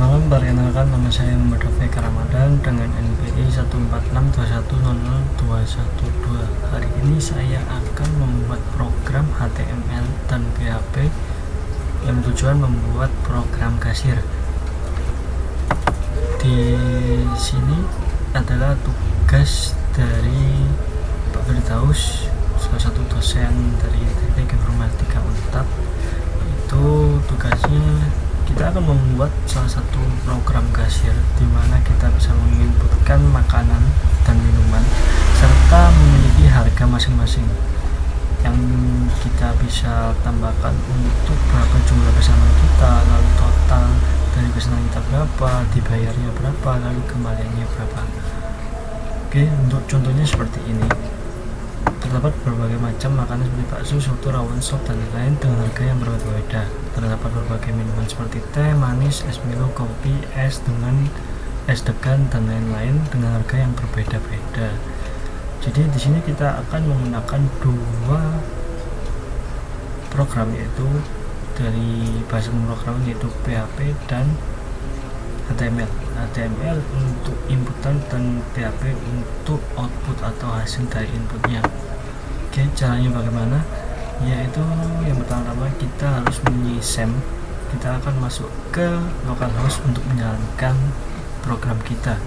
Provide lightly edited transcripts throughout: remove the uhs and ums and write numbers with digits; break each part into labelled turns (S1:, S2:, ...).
S1: malam, perkenalkan nama saya Muhammad Rafiq Ramadan dengan NPI 146210212. Hari ini saya akan membuat program HTML dan PHP yang tujuan membuat program kasir. Di sini adalah tugas dari Pak Firdaus, salah satu dosen dari Teknik Informatika Untab. Itu tugasnya kita akan membuat salah satu program kasir di mana kita bisa menginputkan makanan dan minuman serta memiliki harga masing-masing yang kita bisa tambahkan untuk berapa jumlah pesanan kita, lalu total dari pesanan kita berapa, dibayarnya berapa, lalu kembaliannya berapa. Oke, untuk contohnya seperti ini. Terdapat berbagai macam makanan seperti bakso, soto, rawon, sop, dan lain-lain dengan harga yang berbeda-beda. Terdapat berbagai minuman seperti teh, manis, es Milo, kopi, es dengan es degan, dan lain-lain dengan harga yang berbeda-beda. Jadi di sini kita akan menggunakan dua program, yaitu dari bahasa pemrograman yaitu PHP dan HTML. HTML untuk inputan dan PHP untuk output atau hasil dari inputnya. Oke, caranya bagaimana? Yaitu yang pertama kita harus mempunyai SAM. Kita akan masuk ke localhost untuk menjalankan program kita.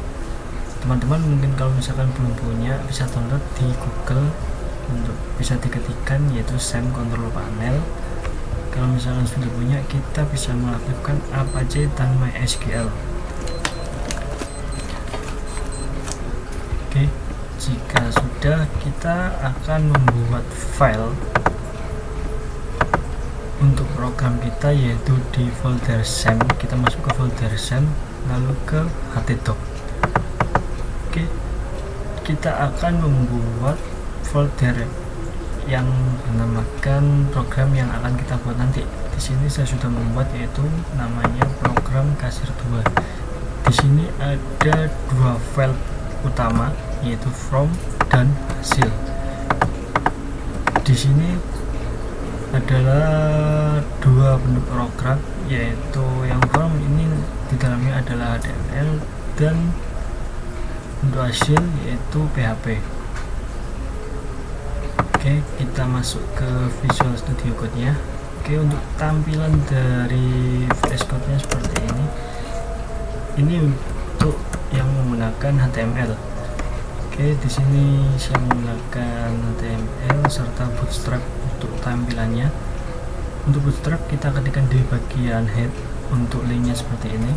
S1: Teman-teman mungkin kalau misalkan belum punya, bisa download di Google untuk bisa diketikkan yaitu SAM control panel. Kalau misalkan sudah punya, kita bisa melakukan Apache dan MySQL. Oke, jika sudah, kita akan membuat file untuk program kita yaitu di folder SAM. Kita masuk ke folder SAM lalu ke htdoc. Oke, kita akan membuat folder yang menamakan program yang akan kita buat nanti. Di sini saya sudah membuat yaitu namanya program kasir 2. Di sini ada dua file utama yaitu from dan hasil. Di sini adalah dua bentuk program, yaitu yang from ini di dalamnya adalah HTML dan untuk hasil yaitu PHP. Oke, kita masuk ke Visual Studio Code-nya. Oke, untuk tampilan dari VS Code-nya seperti ini. Ini untuk yang menggunakan HTML. Oke, di sini saya menggunakan HTML serta Bootstrap untuk tampilannya. Untuk Bootstrap kita ketikkan di bagian head untuk linknya seperti ini.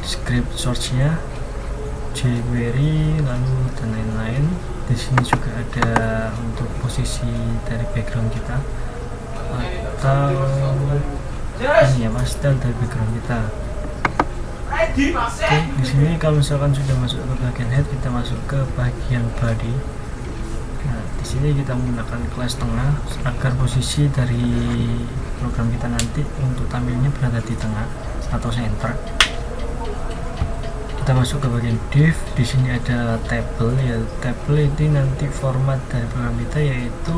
S1: Script source-nya, jQuery, lalu dan lain-lain. Di sini juga ada untuk posisi dari background kita atau ini ya, style dari background kita. Oke, di sini kalau misalkan sudah masuk ke bagian head, kita masuk ke bagian body. Nah, di sini kita menggunakan kelas tengah agar posisi dari program kita nanti untuk tampilnya berada di tengah atau center. Kita masuk ke bagian div. Di sini ada table, ya table ini nanti format dari program kita yaitu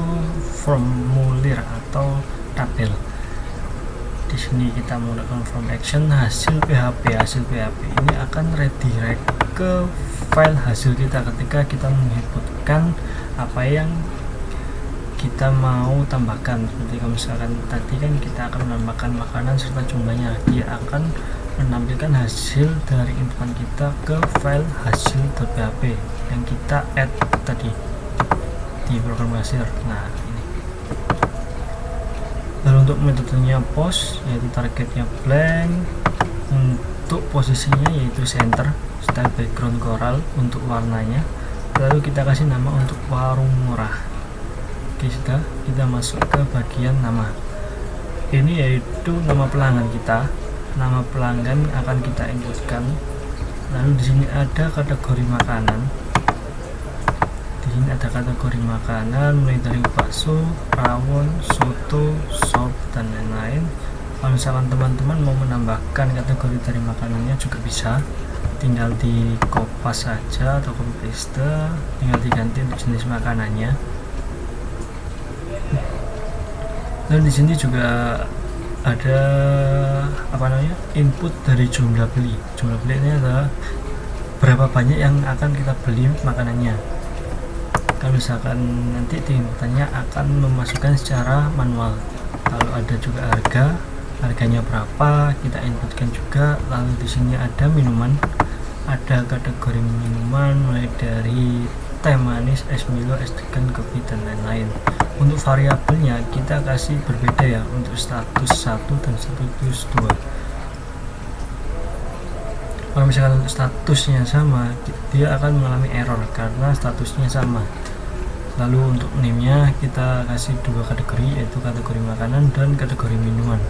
S1: formulir atau tabel. Di sini kita menggunakan from action hasil PHP. Hasil PHP ini akan redirect ke file hasil kita ketika kita menginputkan apa yang kita mau tambahkan. Seperti kalau misalkan tadi kan kita akan menambahkan makanan serta jumlahnya, dia akan menampilkan hasil dari inputan kita ke file hasil.php yang kita add tadi di program kasir. Nah, ini. Lalu untuk metodenya post, yaitu targetnya blank, untuk posisinya yaitu center, style background coral untuk warnanya, lalu kita kasih nama untuk warung murah. Oke, sudah, kita masuk ke bagian nama. Ini yaitu nama pelanggan kita. Nama pelanggan akan kita inputkan. Lalu di sini ada kategori makanan. Di sini ada kategori makanan mulai dari bakso, rawon, soto, sop, dan lain-lain. Kalau misalkan teman-teman mau menambahkan kategori dari makanannya juga bisa, tinggal di kopas saja atau copy paste, tinggal diganti untuk jenis makanannya. Dan di sini juga ada apa namanya, input dari jumlah beli. Jumlah beli ini adalah berapa banyak yang akan kita beli makanannya. Kalau misalkan nanti di inputannya akan memasukkan secara manual. Lalu ada juga harganya berapa kita inputkan juga. Lalu di sini ada minuman, ada kategori minuman mulai dari teh manis, es Milo, es degan, kopi dan lain-lain. Untuk variabelnya kita kasih berbeda ya, untuk status 1 dan status 2. Kalau misalkan untuk statusnya sama, dia akan mengalami error karena statusnya sama. Lalu untuk name-nya kita kasih 2 kategori, yaitu kategori makanan dan kategori minuman.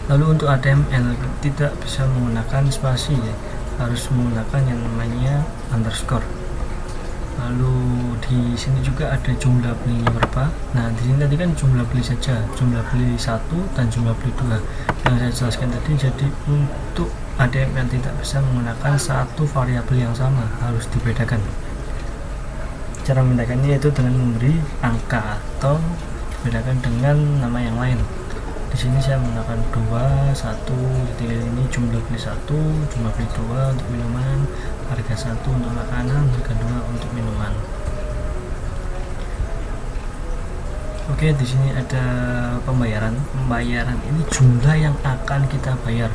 S1: Lalu untuk HTML tidak bisa menggunakan spasi ya, harus menggunakan yang namanya underscore. Lalu di sini juga ada jumlah belinya berapa. Nah di sini tadi kan jumlah beli saja, jumlah beli 1 dan jumlah beli 2 yang saya jelaskan tadi. Jadi untuk HTML tidak bisa menggunakan satu variabel yang sama, harus dibedakan. Cara membedakannya yaitu dengan memberi angka atau dibedakan dengan nama yang lain. Di sini saya menggunakan 2, 1, jadi ini jumlah beli 1, jumlah beli 2 untuk minuman, harga 1 untuk makanan, harga 2 untuk minuman. Oke, di sini ada pembayaran. Pembayaran ini jumlah yang akan kita bayar.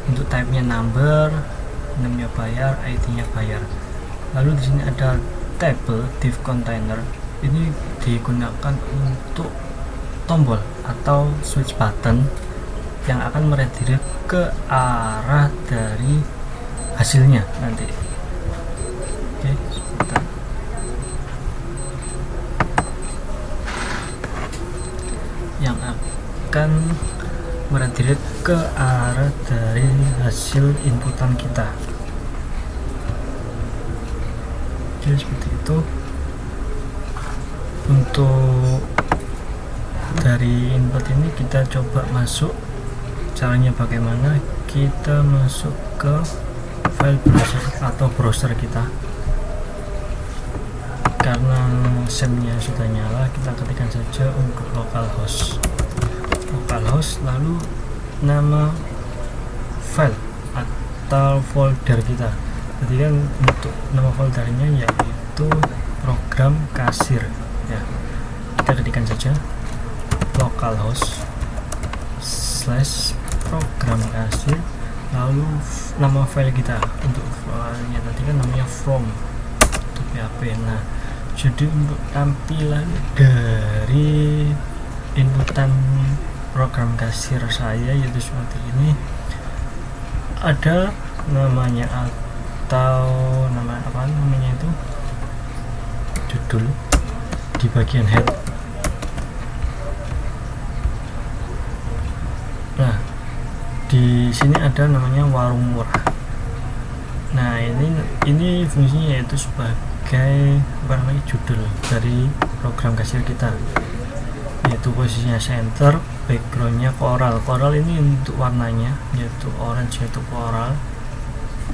S1: Untuk type-nya number, namanya bayar, ID-nya bayar. Lalu di sini ada table div container. Ini digunakan untuk tombol atau switch button yang akan meredirect ke arah dari hasilnya nanti. Oke, sebentar. Yang akan meredirect ke arah dari hasil inputan kita. Oke, seperti itu. Untuk dari input ini kita coba masuk. Caranya bagaimana? Kita masuk ke file browser atau browser kita. Karena SEM-nya sudah nyala, kita ketikkan saja untuk localhost, lalu nama file atau folder kita. Jadi kan untuk nama foldernya yaitu program kasir ya. Kita ketikkan saja localhost / program kasir, lalu nama file kita. Untuk filenya tadi kan namanya from untuk PHP. Nah jadi untuk tampilan dari inputan program kasir saya yaitu seperti ini. Ada namanya atau nama apa namanya itu, judul di bagian head. Nah di sini ada namanya warung murah. Nah ini fungsinya yaitu sebagai apa namanya, judul dari program kasir kita, yaitu posisinya center, backgroundnya coral ini untuk warnanya yaitu orange, yaitu coral,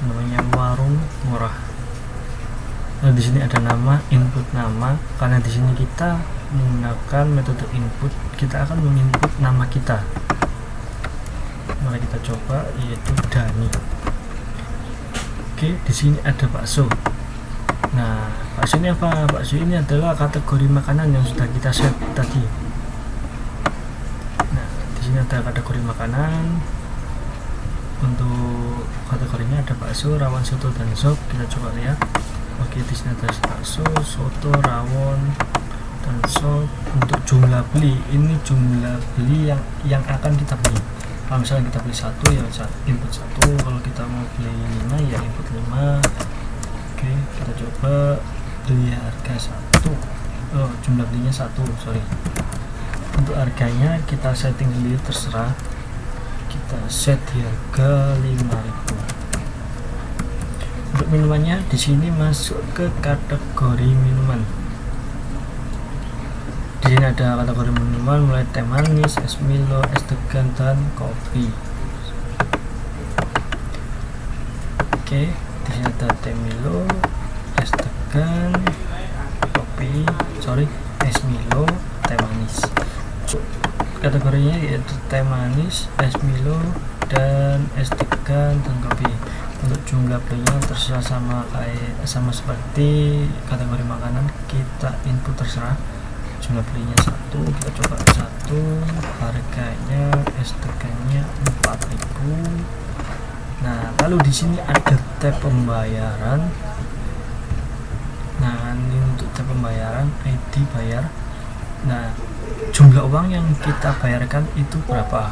S1: namanya warung murah. Nah di sini ada nama, input nama, karena di sini kita menggunakan metode input, kita akan menginput nama kita. Mari kita coba, yaitu Dani. Oke, di sini ada bakso. Nah bakso ini apa? Bakso ini adalah kategori makanan yang sudah kita set tadi. Nah di sini ada kategori makanan. Untuk kategorinya ada bakso, rawon, soto, dan sop. Kita coba lihat. Oke, di sini ada bakso, soto, rawon, dan sop. Untuk jumlah beli, ini jumlah beli yang akan kita beli. Kalau misalnya kita beli 1 ya input 1, kalau kita mau beli 5 ya input 5. Oke, kita coba beli harga 1. Jumlah belinya 1, sorry. Untuk harganya kita setting sendiri, terserah. Kita set di harga 5.000. Untuk minumannya di sini masuk ke kategori minuman. Di sini ada kategori minuman mulai teh manis, es Milo, es degan, dan kopi. Oke, di sini ada teh Milo, es degan, kopi, es Milo, teh manis. kategorinya yaitu teh manis, es Milo, dan es degan dan kopi. Untuk jumlah belinya terserah sama seperti kategori makanan, kita input terserah. Jumlah belinya 1, kita coba 1, harganya es degannya 4.000. Nah, lalu di sini ada tab pembayaran. Nah, ini untuk tab pembayaran, ID bayar. Nah, jumlah uang yang kita bayarkan itu berapa?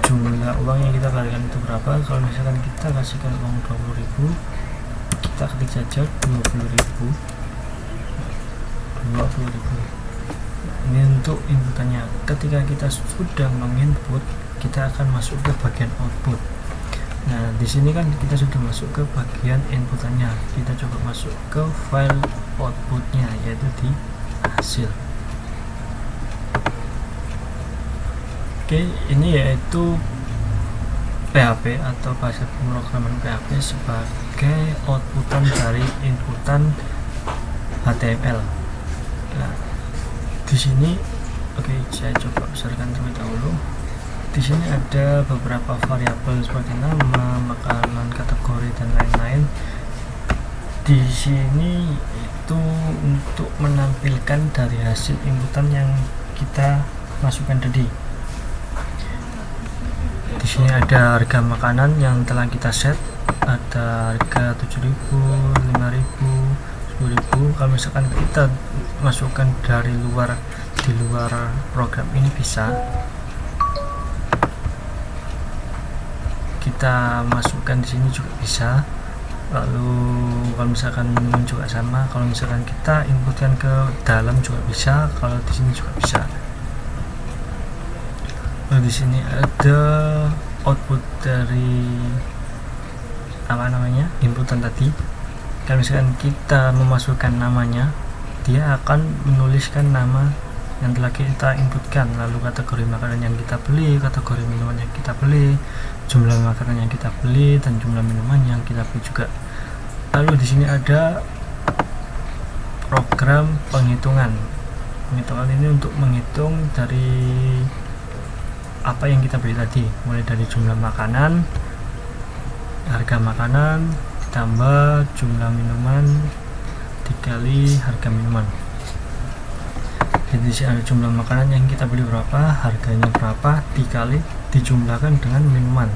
S1: Jumlah uang yang kita bayarkan itu berapa? Kalau misalkan kita kasihkan uang 20.000, kita ketik saja 20.000. Ini untuk inputannya. Ketika kita sudah menginput, kita akan masuk ke bagian output. Nah, di sini kan kita sudah masuk ke bagian inputannya. Kita coba masuk ke file outputnya, yaitu di hasil. Oke, ini yaitu PHP atau bahasa pemrograman PHP sebagai outputan dari inputan HTML. Nah, di sini saya coba besarkan terlebih dahulu. Di sini ada beberapa variabel seperti nama, makanan, kategori, dan lain-lain. Di sini itu untuk menampilkan dari hasil inputan yang kita masukkan tadi. Di sini ada harga makanan yang telah kita set, ada harga 7.000, 5.000, 10.000. Kalau misalkan kita masukkan dari di luar program ini bisa. Kita masukkan di sini juga bisa. Lalu kalau misalkan minuman juga sama, kalau misalkan kita inputkan ke dalam juga bisa, kalau di sini juga bisa. Lalu di sini ada output dari inputan tadi. Kalau misalkan kita memasukkan namanya, dia akan menuliskan nama yang telah kita inputkan, lalu kategori makanan yang kita beli, kategori minuman yang kita beli, jumlah makanan yang kita beli, dan jumlah minuman yang kita beli juga. Lalu di sini ada program penghitungan. Penghitungan ini untuk menghitung dari apa yang kita beli tadi, mulai dari jumlah makanan, harga makanan ditambah jumlah minuman dikali harga minuman. Jadi di sini ada jumlah makanan yang kita beli berapa, harganya berapa, dijumlahkan dengan minuman.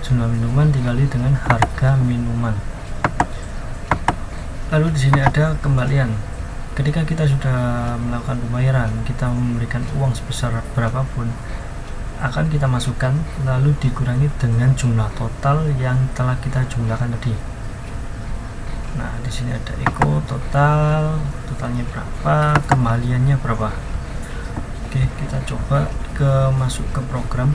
S1: Jumlah minuman dikali dengan harga minuman. Lalu di sini ada kembalian. Ketika kita sudah melakukan pembayaran, kita memberikan uang sebesar berapapun, akan kita masukkan lalu dikurangi dengan jumlah total yang telah kita jumlahkan tadi. Nah, di sini ada echo totalnya berapa, kembaliannya berapa. Oke, kita coba masuk ke program.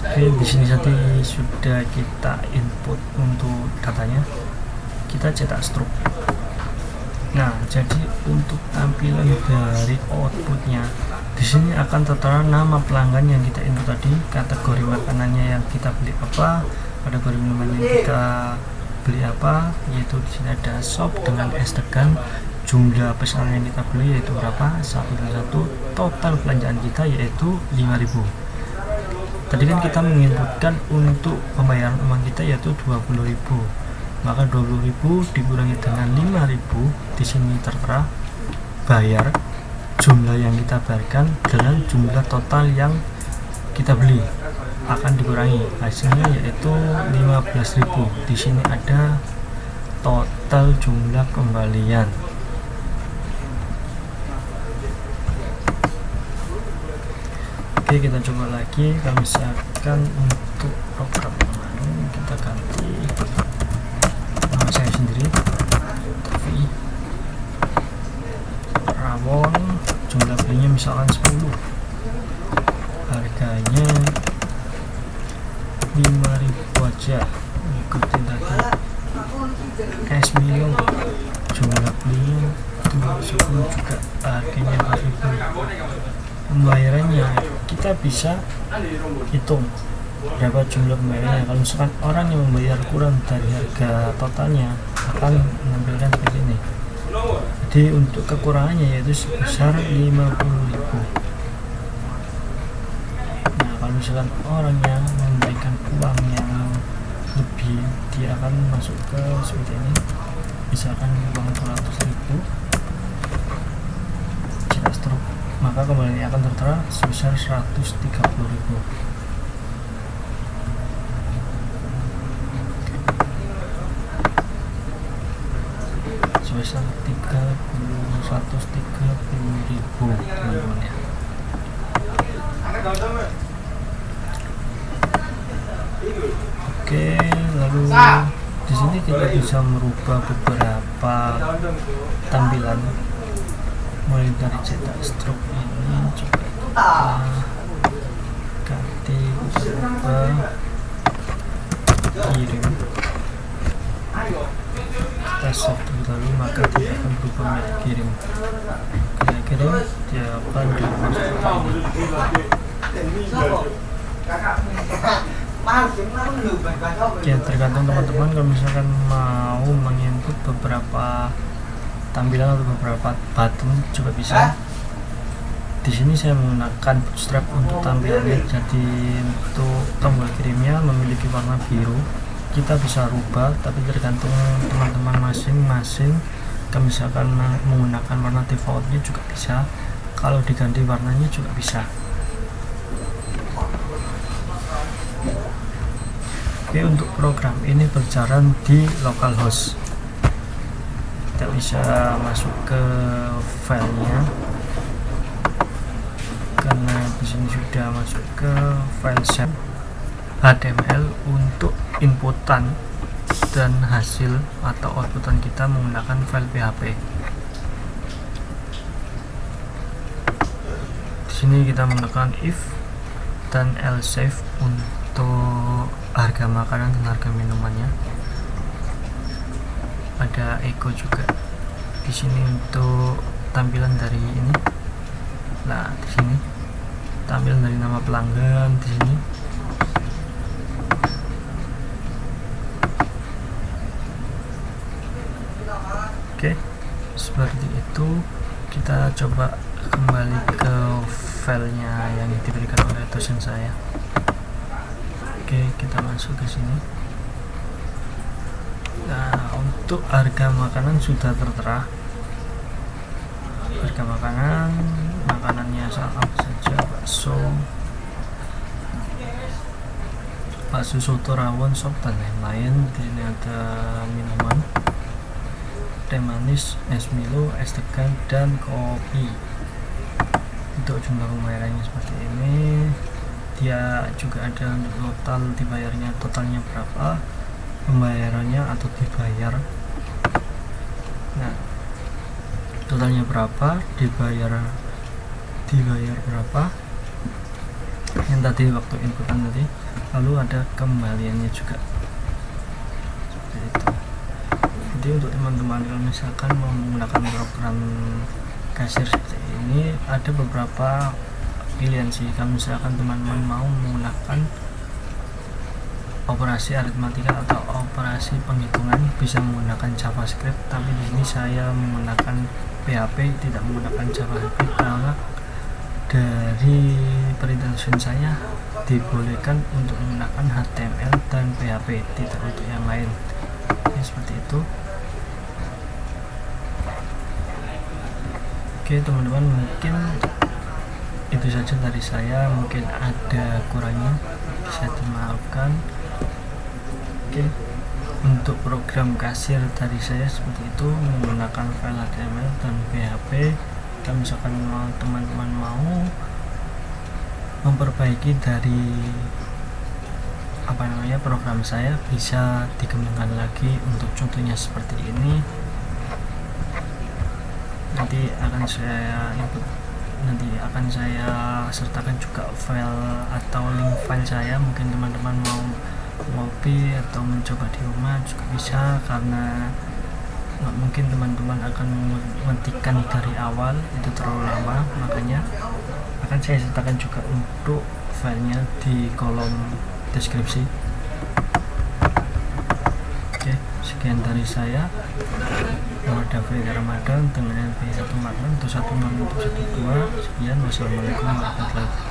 S1: Oke, di sini tadi sudah kita input untuk datanya. Kita cetak struk. Nah, jadi untuk tampilan dari outputnya, di sini akan tertera nama pelanggan yang kita input tadi, kategori makanannya yang kita beli apa, kategori minuman yang kita beli apa, yaitu di sini ada shop dengan es degan, jumlah pesanan yang kita beli yaitu berapa, 1, total belanjaan kita yaitu 5.000. Tadi kan kita menginputkan untuk pembayaran uang kita yaitu 20.000. Maka 20.000 dikurangi dengan 5.000, di sini tertera bayar, jumlah yang kita bayarkan dengan jumlah total yang kita beli akan dikurangi, hasilnya yaitu 15.000. Di sini ada total jumlah kembalian. Oke, kita coba lagi. Kalau misalkan untuk program ini kita ganti nama saya sendiri, tapi Rawon, jumlah belinya misalkan 10, harganya 5.000 aja. Ikutin tadi es Milo, jumlah belinya 10 juga, harganya 4.000. Pembayarannya kita bisa hitung berapa jumlah pembayarannya. Kalau misalkan orang yang membayar kurang dari harga totalnya, akan menampilkan seperti ini. Jadi untuk kekurangannya yaitu sebesar 50.000. Nah, kalau misalkan orangnya memberikan uang yang lebih, dia akan masuk ke seperti ini. Misalkan uang 200.000 jika stroke, maka kembalinya akan tertera sebesar 130.000. Sebesar 130.000 teman-teman ya. Oke, lalu di sini kita bisa merubah beberapa tampilan mulai dari cetak stroke ini. Coba kita ganti, kita kirim, kita save dulu, maka dia akan berubah menjadi kirim. Kita kirim, dia akan diubah seperti ini. Ya, tergantung teman-teman, kalau misalkan mau menginput beberapa tampilan atau beberapa button juga bisa. Di sini saya menggunakan Bootstrap untuk tampilannya. Jadi untuk tombol kirimnya memiliki warna biru, kita bisa rubah, tapi tergantung teman-teman masing-masing. Kalau misalkan menggunakan warna defaultnya juga bisa, kalau diganti warnanya juga bisa. Oke, untuk program ini berjalan di localhost. Kita bisa masuk ke filenya karena di sini sudah masuk ke file set HTML untuk inputan dan hasil atau outputan kita menggunakan file PHP. Di sini kita menggunakan if dan else if untuk harga makanan dan harga minumannya. Ada echo juga di sini untuk tampilan dari ini. Nah, di sini tampilan dari nama pelanggan di sini. Oke, seperti itu. Kita coba kembali ke filenya yang diberikan oleh dosen saya. Oke, kita masuk ke sini. Nah, untuk harga makanan sudah tertera. Harga makanan, makanannya apa saja, bakso soto, rawon, sop dan lain-lain. Di sini ada minuman, teh manis, es Milo, es degan dan kopi. Untuk jumlah pembayarannya seperti ini. Dia juga ada untuk total dibayarnya, totalnya berapa, pembayarannya atau dibayar. Nah, totalnya berapa, dibayar berapa, yang tadi waktu inputan tadi. Lalu ada kembaliannya juga seperti itu. Jadi untuk teman-teman kalau misalkan mau menggunakan program kasir seperti ini, ada beberapa pilihan sih. Kalau misalkan teman-teman mau menggunakan operasi aritmatika atau operasi penghitungan, bisa menggunakan JavaScript, tapi di sini saya menggunakan PHP, tidak menggunakan JavaScript karena dari perintah dosen saya dibolehkan untuk menggunakan HTML dan PHP, tidak untuk yang lain. Oke, seperti itu. Oke teman-teman, mungkin itu saja dari saya. Mungkin ada kurangnya, bisa dimaafkan. Oke, untuk program kasir dari saya seperti itu, menggunakan file HTML dan PHP. Kalau misalkan teman-teman mau memperbaiki dari program saya, bisa dikembangkan lagi. Untuk contohnya seperti ini, nanti akan saya sertakan juga file atau link file saya. Mungkin teman-teman mau ngopi atau mencoba di rumah juga bisa, karena nggak mungkin teman-teman akan mengetikkan dari awal, itu terlalu lama. Makanya akan saya sertakan juga untuk filenya di kolom deskripsi. Oke, sekian dari saya. Wadah Frida Ramadan dengan NP 146 112. Sekian, wassalamualaikum warahmatullahi wabarakatuh.